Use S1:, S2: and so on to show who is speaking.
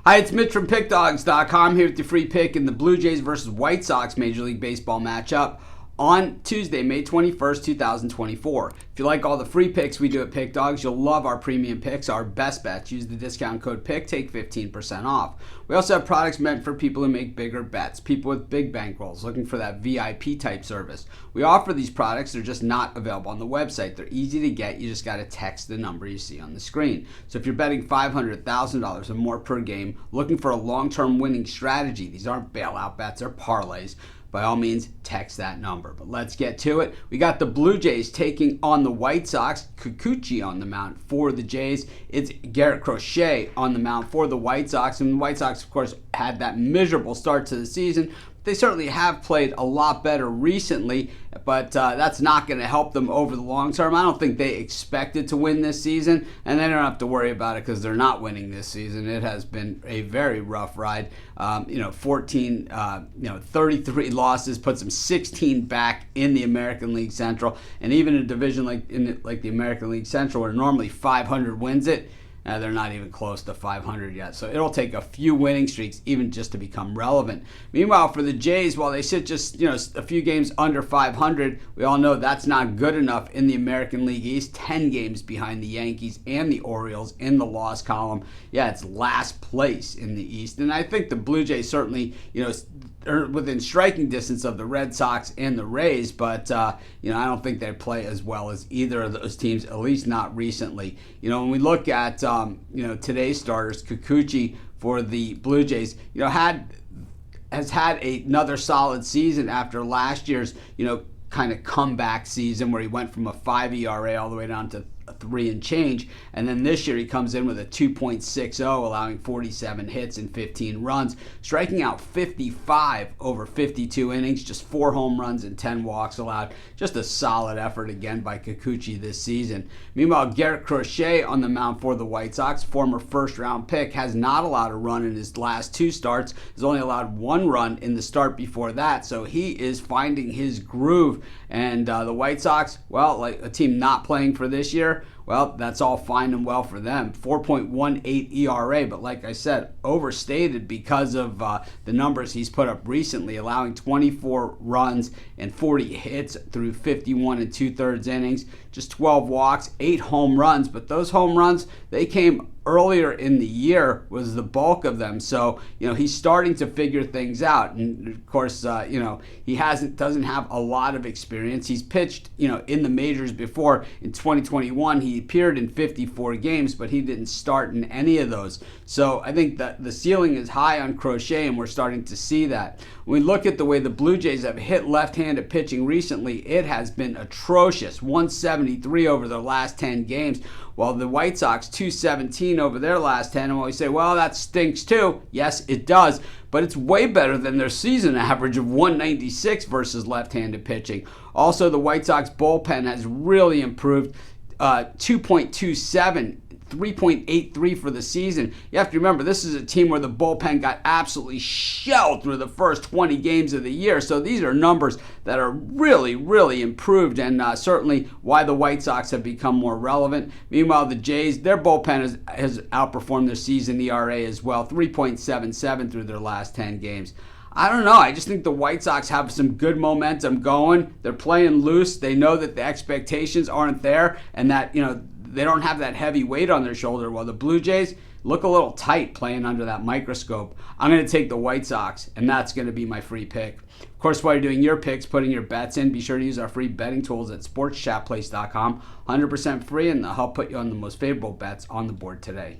S1: Hi, it's Mitch from Pickdawgz.com here with your free pick in the Blue Jays versus White Sox Major League Baseball matchup on Tuesday, May 21st, 2024. If you like all the free picks we do at Pick Dawgz, you'll love our premium picks, our best bets. Use the discount code PICK, take 15% off. We also have products meant for people who make bigger bets, people with big bankrolls, looking for that VIP type service. We offer these products, they're just not available on the website. They're easy to get, you just got to text the number you see on the screen. So if you're betting $500, $1,000 or more per game, looking for a long-term winning strategy, these aren't bailout bets or parlays, by all means, text that number. But let's get to it. We got the Blue Jays taking on the White Sox. Kikuchi on the mound for the Jays. It's Garrett Crochet on the mound for the White Sox. And the White Sox, of course, had that miserable start to the season. They certainly have played a lot better recently, but that's not going to help them over the long term. I don't think they expected to win this season, and they don't have to worry about it because they're not winning this season. It has been a very rough ride. 33 losses puts them 16 back in the American League Central, and even a division like the American League Central, where normally 500 wins it. They're not even close to 500 yet. So it'll take a few winning streaks even just to become relevant. Meanwhile, for the Jays, while they sit just a few games under 500, we all know that's not good enough in the American League East. 10 games behind the Yankees and the Orioles in the loss column. Yeah, it's last place in the East. And I think the Blue Jays certainly, are within striking distance of the Red Sox and the Rays, but I don't think they play as well as either of those teams, at least not recently. When we look at today's starters, Kikuchi for the Blue Jays, has had another solid season after last year's kind of comeback season where he went from a 5 ERA all the way down to a 3 and change, and then this year he comes in with a 2.60, allowing 47 hits and 15 runs, striking out 55 over 52 innings, just 4 home runs and 10 walks allowed. Just a solid effort again by Kikuchi this season. Meanwhile, Garrett Crochet on the mound for the White Sox, former first-round pick, has not allowed a run in his last 2 starts, has only allowed 1 run in the start before that, so he is finding his groove. And the White Sox, well, like a team not playing for this year, well, that's all fine and well for them. 4.18 ERA, but like I said, overstated because of the numbers he's put up recently, allowing 24 runs and 40 hits through 51 and 2/3 innings, just 12 walks, 8 home runs, but those home runs, they came earlier in the year was the bulk of them. So, he's starting to figure things out. And of course, he doesn't have a lot of experience. He's pitched, in the majors before. In 2021, he appeared in 54 games, but he didn't start in any of those. So I think that the ceiling is high on Crochet, and we're starting to see that. When we look at the way the Blue Jays have hit left-handed pitching recently, it has been atrocious. 173 over their last 10 games, while the White Sox 217 over their last 10. And when we say, well, that stinks too, yes, it does, but it's way better than their season average of 196 versus left-handed pitching. Also, the White Sox bullpen has really improved. 2.27, 3.83 for the season. You have to remember, this is a team where the bullpen got absolutely shelled through the first 20 games of the year. So these are numbers that are really, really improved, and certainly why the White Sox have become more relevant. Meanwhile, the Jays, their bullpen has outperformed their season ERA as well, 3.77 through their last 10 games. I don't know. I just think the White Sox have some good momentum going. They're playing loose. They know that the expectations aren't there, and that, they don't have that heavy weight on their shoulder, while the Blue Jays look a little tight playing under that microscope. I'm going to take the White Sox, and that's going to be my free pick. Of course, while you're doing your picks, putting your bets in, be sure to use our free betting tools at sportschatplace.com. 100% free, and they'll help put you on the most favorable bets on the board today.